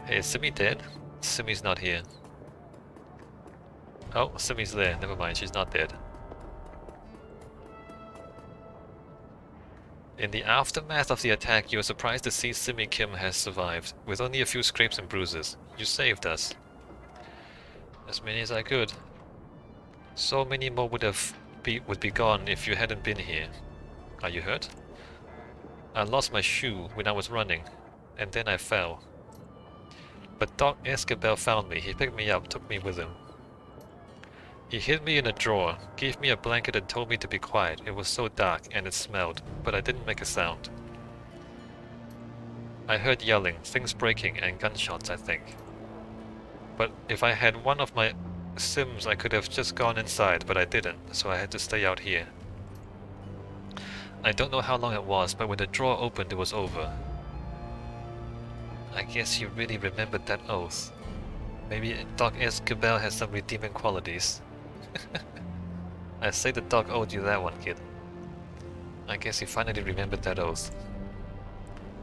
Hey, is Simi dead? Simi's not here. Oh, Simi's there. Never mind, she's not dead. In the aftermath of the attack, you were surprised to see Simi Kim has survived, with only a few scrapes and bruises. You saved us. As many as I could. So many more would be gone if you hadn't been here. Are you hurt? I lost my shoe when I was running, and then I fell. But Doc Escabel found me. He picked me up, took me with him. He hid me in a drawer, gave me a blanket and told me to be quiet. It was so dark and it smelled, but I didn't make a sound. I heard yelling, things breaking, and gunshots, I think. But if I had one of my Sims, I could have just gone inside, but I didn't, so I had to stay out here. I don't know how long it was, but when the drawer opened, it was over. I guess you really remembered that oath. Maybe Doc Escabel has some redeeming qualities. I say the dog owed you that one, kid. I guess he finally remembered that oath.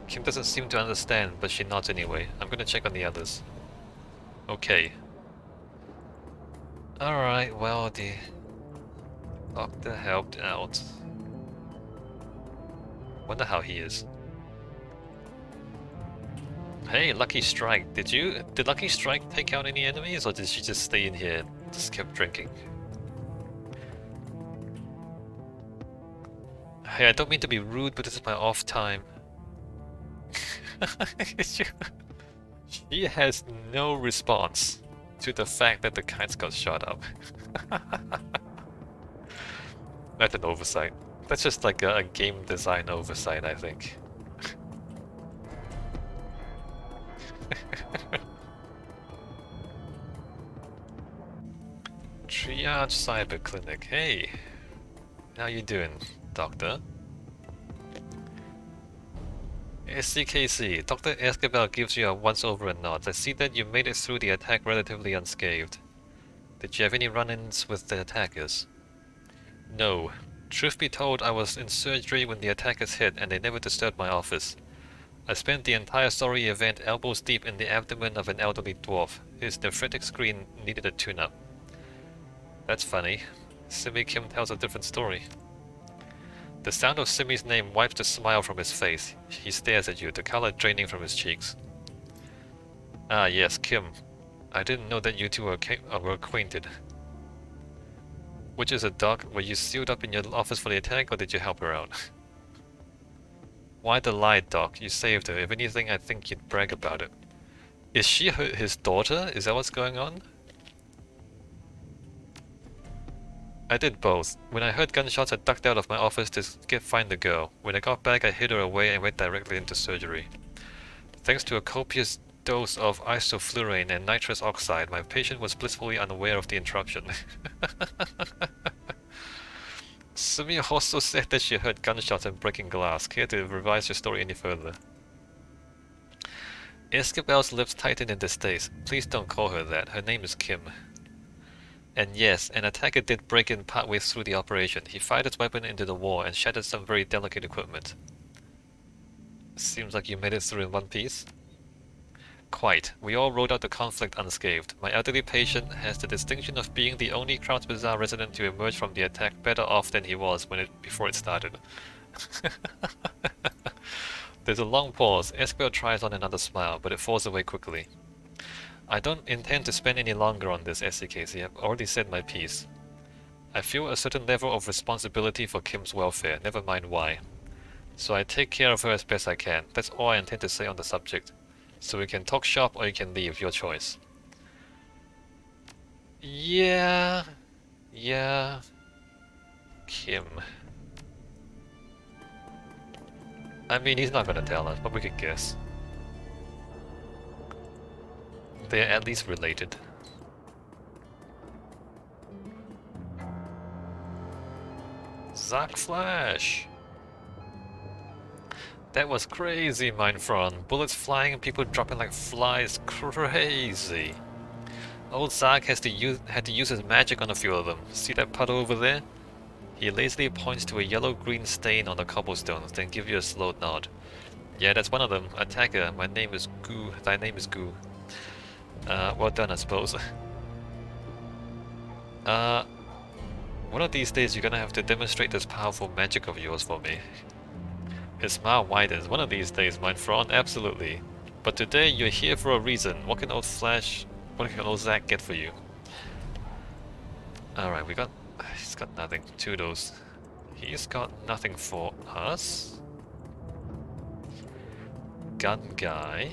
Kim doesn't seem to understand, but she nods anyway. I'm gonna check on the others. Okay. Alright, well, the doctor helped out. Wonder how he is. Hey, Lucky Strike, did Lucky Strike take out any enemies, or did she just stay in here and just kept drinking? Hey, I don't mean to be rude, but this is my off time. She has no response to the fact that the kites got shot up. That's an oversight. That's just like a game design oversight, I think. Triage Cyber Clinic. Hey, how you doing, Doctor? SCKC, Dr. Escabel gives you a once-over and nod. I see that you made it through the attack relatively unscathed. Did you have any run-ins with the attackers? No. Truth be told, I was in surgery when the attackers hit, and they never disturbed my office. I spent the entire sorry event elbows deep in the abdomen of an elderly dwarf. His nephritic screen needed a tune-up. That's funny. Simi Kim tells a different story. The sound of Simi's name wipes the smile from his face. He stares at you, the color draining from his cheeks. Ah yes, Kim. I didn't know that you two were acquainted. Which is it, Doc? Were you sealed up in your office for the attack, or did you help her out? Why the lie, Doc? You saved her. If anything, I think you'd brag about it. Is she his daughter? Is that what's going on? I did both. When I heard gunshots, I ducked out of my office to find the girl. When I got back, I hid her away and went directly into surgery. Thanks to a copious dose of isoflurane and nitrous oxide, my patient was blissfully unaware of the interruption. Sumi also said that she heard gunshots and breaking glass. Care to revise your story any further? Escabel's lips tightened in distaste. Please don't call her that. Her name is Kim. And yes, an attacker did break in partway through the operation. He fired his weapon into the wall and shattered some very delicate equipment. Seems like you made it through in one piece. Quite. We all rode out the conflict unscathed. My elderly patient has the distinction of being the only Crowd's Bazaar resident to emerge from the attack better off than he was before it started. There's a long pause. Esquire tries on another smile, but it falls away quickly. I don't intend to spend any longer on this, SCKC. I've already said my piece. I feel a certain level of responsibility for Kim's welfare, never mind why. So I take care of her as best I can. That's all I intend to say on the subject. So we can talk shop or you can leave, your choice. Yeah... Kim. I mean, he's not gonna tell us, but we could guess. They're at least related. Zack Flash! That was crazy, Mindfron. Bullets flying and people dropping like flies. Crazy. Old Zack had to use his magic on a few of them. See that puddle over there? He lazily points to a yellow-green stain on the cobblestones, then gives you a slow nod. Yeah, that's one of them. Attacker, my name is Goo. Thy name is Goo. Well done, I suppose. Uh, one of these days you're gonna have to demonstrate this powerful magic of yours for me. His smile widens. One of these days, my Thrawn, absolutely. But today you're here for a reason. What can old Flash, what can old Zack get for you? Alright, we got... He's got nothing. Toodles. He's got nothing for us. Gun guy.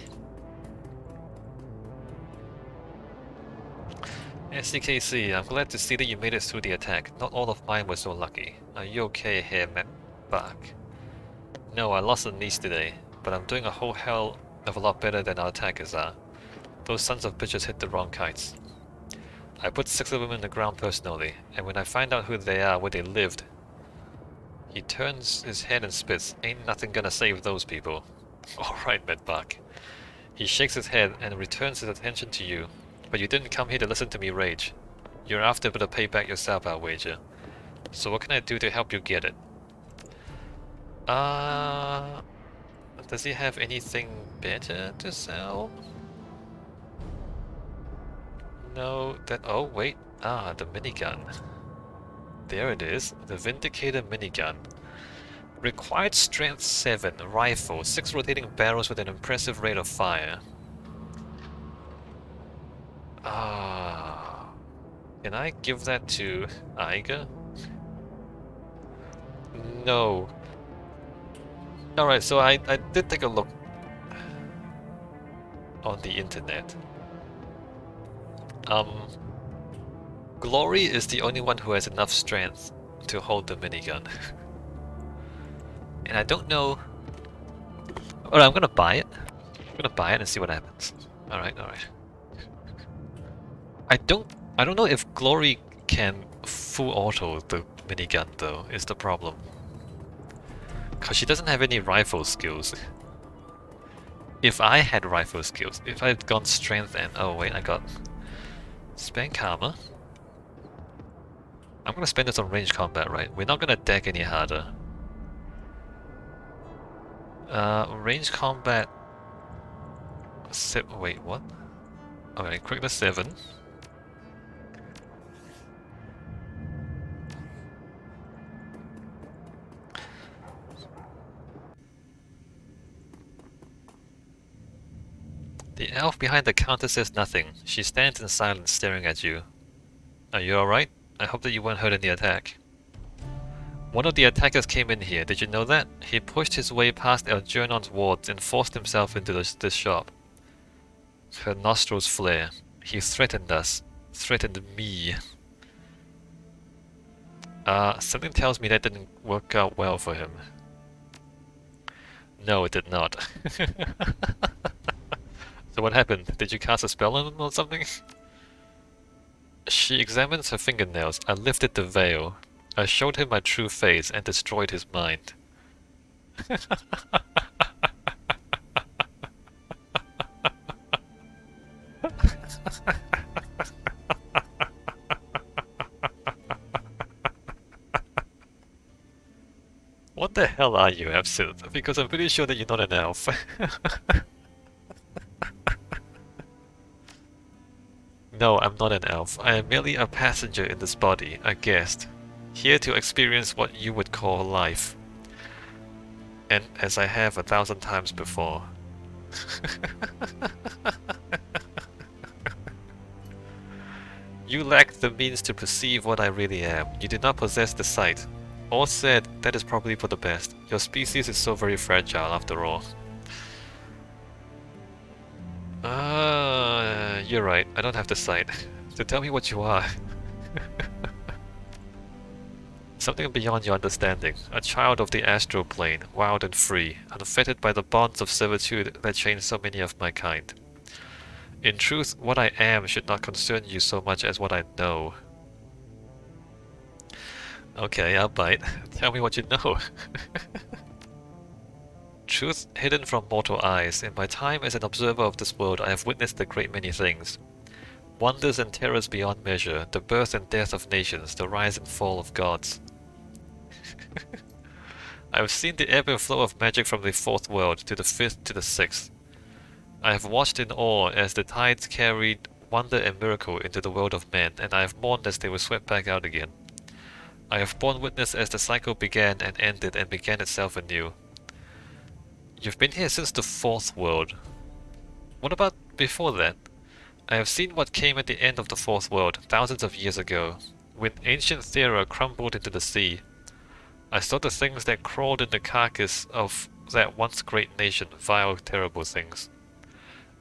SDKC, I'm glad to see that you made it through the attack. Not all of mine were so lucky. Are you okay here, Matt? Back? No, I lost a niece today, but I'm doing a whole hell of a lot better than our attackers are. Those sons of bitches hit the wrong kites. I put 6 of them in the ground personally, and when I find out who they are, where they lived... He turns his head and spits. Ain't nothing gonna save those people. Alright, Medbach. He shakes his head and returns his attention to you. But you didn't come here to listen to me rage. You're after a bit of payback yourself, I'll wager. So what can I do to help you get it? Does he have anything better to sell? No, that... Oh, wait. Ah, the minigun. There it is. The Vindicator minigun. Required strength 7, rifle, 6 rotating barrels with an impressive rate of fire. Ah, can I give that to Aiga? No. Alright, so I did take a look on the internet. Glory is the only one who has enough strength to hold the minigun. And I don't know... Alright, I'm gonna buy it. I'm gonna buy it and see what happens. Alright, alright. I don't know if Glory can full auto the minigun though, is the problem. Cause she doesn't have any rifle skills. If I had rifle skills, if I had gone strength and... Oh wait, I got... Spend Karma. I'm gonna spend this on range combat, right? We're not gonna deck any harder. Range combat... Wait, what? Okay, quick the 7. The elf behind the counter says nothing. She stands in silence staring at you. Are you alright? I hope that you weren't hurt in the attack. One of the attackers came in here, did you know that? He pushed his way past Algernon's wards and forced himself into this shop. Her nostrils flare. He threatened us. Threatened me. Something tells me that didn't work out well for him. No, it did not. So what happened? Did you cast a spell on him or something? She examines her fingernails. I lifted the veil. I showed him my true face and destroyed his mind. What the hell are you, Absinthe? Because I'm pretty sure that you're not an elf. No, I'm not an elf. I am merely a passenger in this body, a guest, here to experience what you would call life. And as I have 1,000 times before. You lack the means to perceive what I really am. You do not possess the sight. All said, that is probably for the best. Your species is so very fragile after all. You're right. I don't have the sight. So tell me what you are. Something beyond your understanding. A child of the astral plane, wild and free, unfettered by the bonds of servitude that chain so many of my kind. In truth, what I am should not concern you so much as what I know. Okay, I'll bite. Tell me what you know. Truth hidden from mortal eyes. In my time as an observer of this world, I have witnessed a great many things. Wonders and terrors beyond measure, the birth and death of nations, the rise and fall of gods. I have seen the ebb and flow of magic from the 4th world to the 5th to the 6th. I have watched in awe as the tides carried wonder and miracle into the world of men, and I have mourned as they were swept back out again. I have borne witness as the cycle began and ended and began itself anew. You've been here since the Fourth World. What about before that? I have seen what came at the end of the Fourth World, thousands of years ago, when ancient Thera crumbled into the sea. I saw the things that crawled in the carcass of that once great nation, vile, terrible things.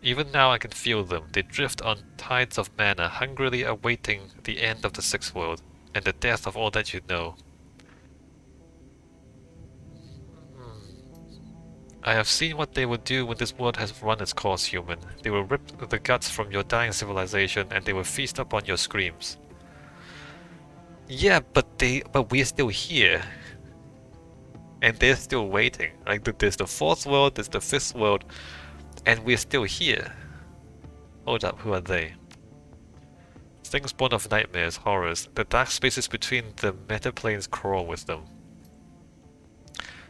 Even now I can feel them. They drift on tides of mana, hungrily awaiting the end of the Sixth World, and the death of all that you know. I have seen what they will do when this world has run its course, human. They will rip the guts from your dying civilization, and they will feast upon your screams. Yeah, but we're still here. And they're still waiting. Like, there's the Fourth World, there's the Fifth World, and we're still here. Hold up, who are they? Things born of nightmares, horrors. The dark spaces between the metaplanes crawl with them.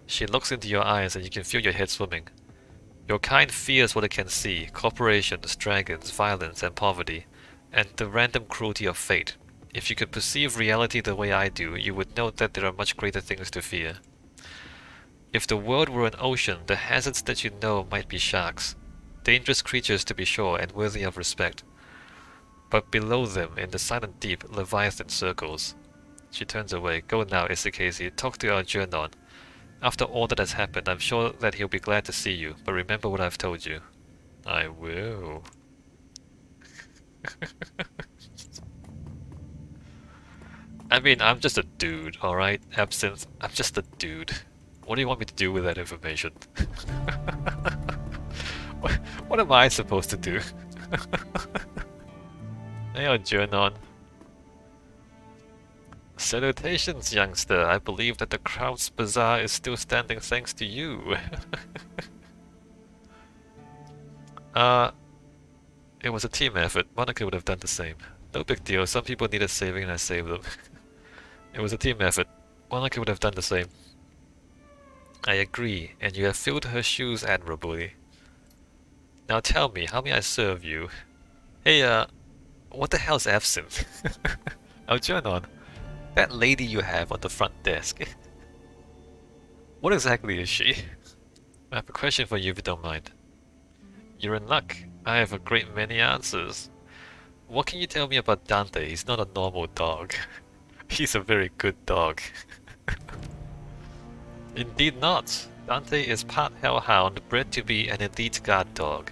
She looks into your eyes and you can feel your head swimming. Your kind fears what it can see. Corporations, dragons, violence and poverty, and the random cruelty of fate. If you could perceive reality the way I do, you would know that there are much greater things to fear. If the world were an ocean, the hazards that you know might be sharks. Dangerous creatures to be sure, and worthy of respect. But below them, in the silent deep, Leviathan circles. She turns away. Go now, Isakasi. Talk to Audran. After all that has happened, I'm sure that he'll be glad to see you, but remember what I've told you. I will. I mean, I'm just a dude, alright? Absinthe, I'm just a dude. What do you want me to do with that information? what am I supposed to do? Hey, Audran. Salutations, youngster. I believe that the Kraut's Bazaar is still standing thanks to you. It was a team effort. Monica would have done the same. No big deal. Some people needed saving and I saved them. It was a team effort. Monica would have done the same. I agree, and you have filled her shoes admirably. Now tell me, how may I serve you? Hey, what the hell's absinthe? Audran, that lady you have on the front desk. What exactly is she? I have a question for you if you don't mind. You're in luck. I have a great many answers. What can you tell me about Dante? He's not a normal dog. He's a very good dog. Indeed not. Dante is part hellhound, bred to be an elite guard dog.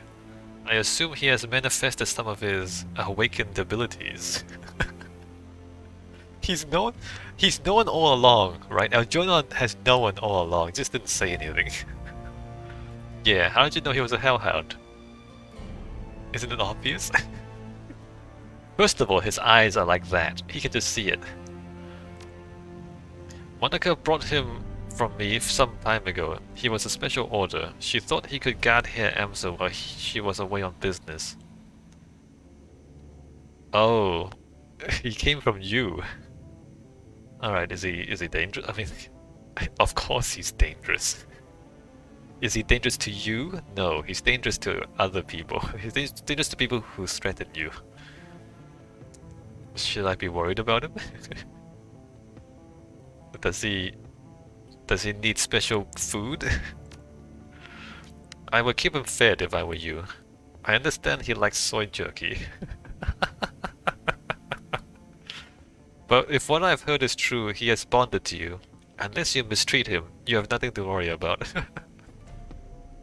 I assume he has manifested some of his awakened abilities. He's known all along, right? Audran has known all along, just didn't say anything. Yeah, how did you know he was a hellhound? Isn't it obvious? First of all, his eyes are like that. He can just see it. Monica brought him from me some time ago. He was a special order. She thought he could guard Herr Amsel while she was away on business. Oh, he came from you. Alright, is he dangerous? I mean, of course he's dangerous. Is he dangerous to you? No, he's dangerous to other people. He's dangerous to people who threaten you. Should I be worried about him? Does he need special food? I would keep him fed if I were you. I understand he likes soy jerky. But if what I've heard is true, he has bonded to you. Unless you mistreat him, you have nothing to worry about.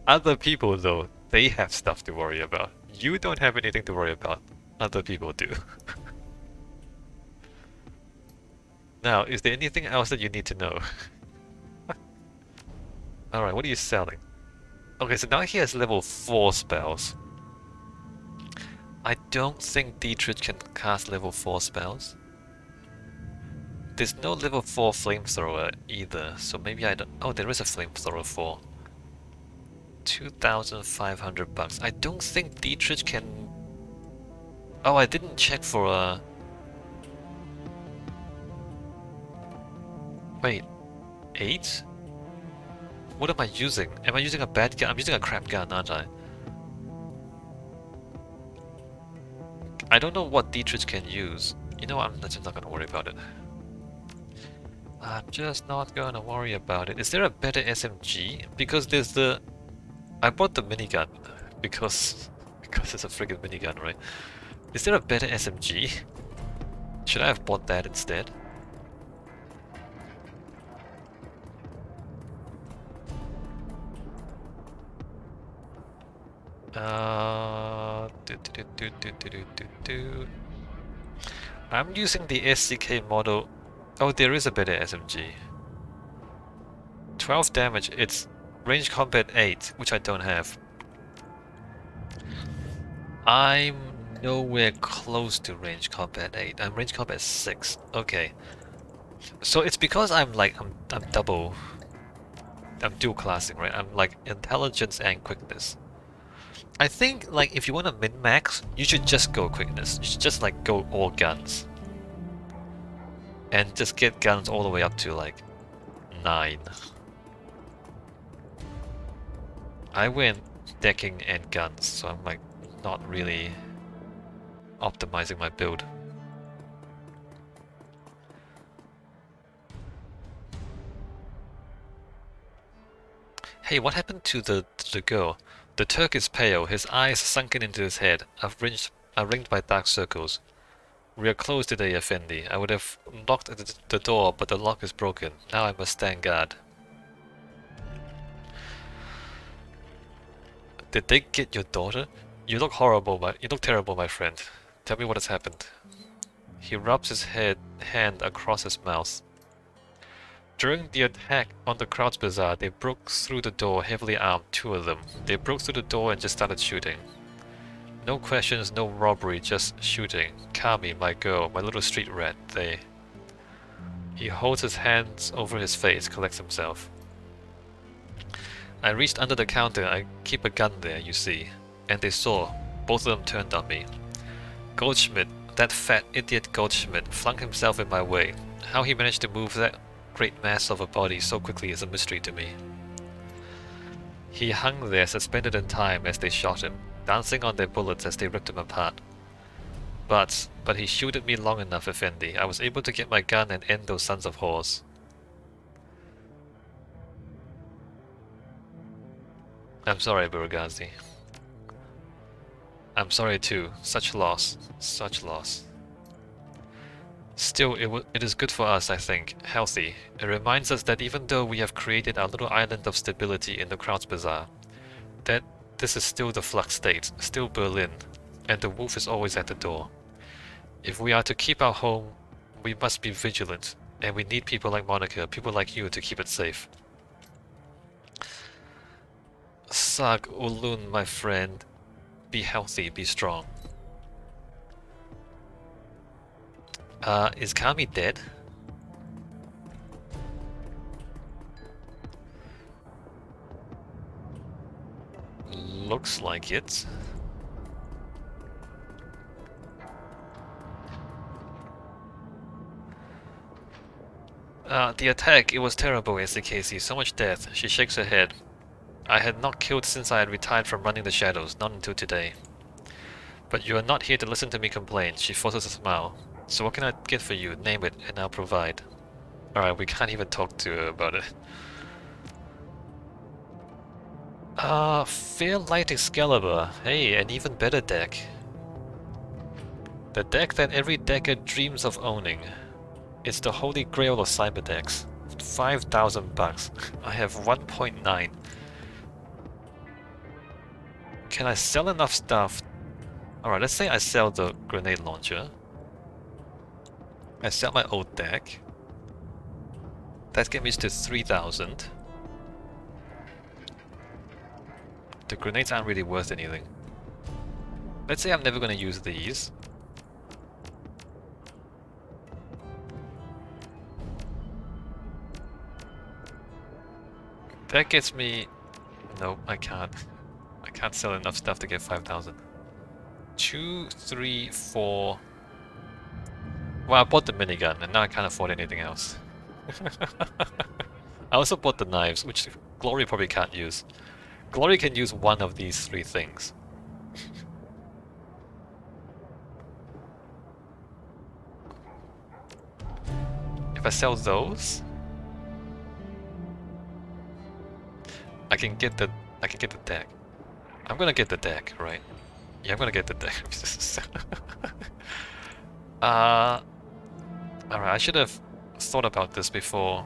Other people, though, they have stuff to worry about. You don't have anything to worry about. Other people do. Now, is there anything else that you need to know? Alright, what are you selling? Okay, so now he has level 4 spells. I don't think Dietrich can cast level 4 spells. There's no level 4 flamethrower either, so maybe I don't... Oh, there is a flamethrower for 2,500 bucks. I don't think Dietrich can... Oh, I didn't check for a... Wait, 8? What am I using? Am I using a bad gun? I'm using a crap gun, aren't I? I don't know what Dietrich can use. You know, I'm just not gonna worry about it. I'm just not gonna worry about it. Is there a better SMG? Because there's the... I bought the minigun because it's a friggin' minigun, right? Is there a better SMG? Should I have bought that instead? I'm using the SCK model. Oh, there is a better SMG. 12 damage, it's range combat 8, which I don't have. I'm nowhere close to range combat 8. I'm range combat 6. Okay. So it's because I'm dual classing, right? I'm like intelligence and quickness. I think like if you want to min-max, you should just go quickness. You should just like go all guns. And just get guns all the way up to like 9. I went decking and guns, so I'm like not really optimizing my build. Hey, what happened to the girl? The Turk is pale, his eyes sunken into his head, are ringed by dark circles. We are closed today, Effendi. I would have locked the door, but the lock is broken. Now I must stand guard. Did they get your daughter? You look horrible, you look terrible, my friend. Tell me what has happened. He rubs his hand across his mouth. During the attack on the Crowds Bazaar, they broke through the door, heavily armed, 2 of them. They broke through the door and just started shooting. No questions, no robbery, just shooting. Kami, my girl, my little street rat, they... He holds his hands over his face, collects himself. I reached under the counter, I keep a gun there, you see. And they saw. Both of them turned on me. Goldschmidt, that fat idiot Goldschmidt, flung himself in my way. How he managed to move that great mass of a body so quickly is a mystery to me. He hung there, suspended in time as they shot him, dancing on their bullets as they ripped him apart. But he shooted me long enough, Effendi. I was able to get my gun and end those sons of whores. I'm sorry, Burgazi. I'm sorry too. Such loss. Such loss. Still, it is good for us, I think. Healthy. It reminds us that even though we have created our little island of stability in the Crowds Bazaar, that this is still the flux state, still Berlin, and the wolf is always at the door. If we are to keep our home, we must be vigilant, and we need people like Monica, people like you to keep it safe. Sag Ulun, my friend. Be healthy, be strong. Is Kami dead? Looks like it. The attack, it was terrible, SCKC. So much death. She shakes her head. I had not killed since I had retired from running the shadows, not until today. But you are not here to listen to me complain. She forces a smile. So what can I get for you? Name it, and I'll provide. Alright, we can't even talk to her about it. Fair Light Excalibur. Hey, an even better deck. The deck that every decker dreams of owning. It's the holy grail of cyber decks. 5,000 bucks. I have 1.9. Can I sell enough stuff? Alright, let's say I sell the grenade launcher. I sell my old deck. That gets me to 3,000. The grenades aren't really worth anything. Let's say I'm never going to use these. That gets me... No, I can't. I can't sell enough stuff to get 5,000. 2, 3, 4... Well, I bought the minigun, and now I can't afford anything else. I also bought the knives, which Glory probably can't use. Glory can use one of these 3 things. sell those, I can get the deck. I'm gonna get the deck, right? Yeah, I'm gonna get the deck. Alright, I should have thought about this before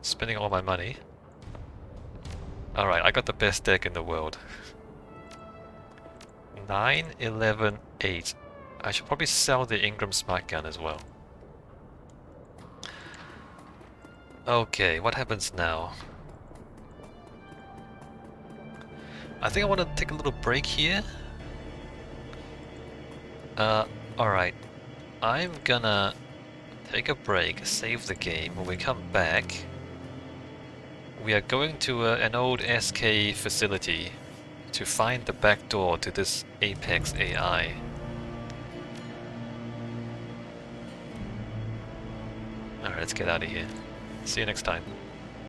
spending all my money. Alright, I got the best deck in the world. 9, 11, 8. I should probably sell the Ingram Smart Gun as well. Okay, what happens now? I think I want to take a little break here. Alright. I'm gonna take a break, save the game. When we come back, we are going to an old SK facility to find the back door to this Apex AI. Alright, let's get out of here. See you next time.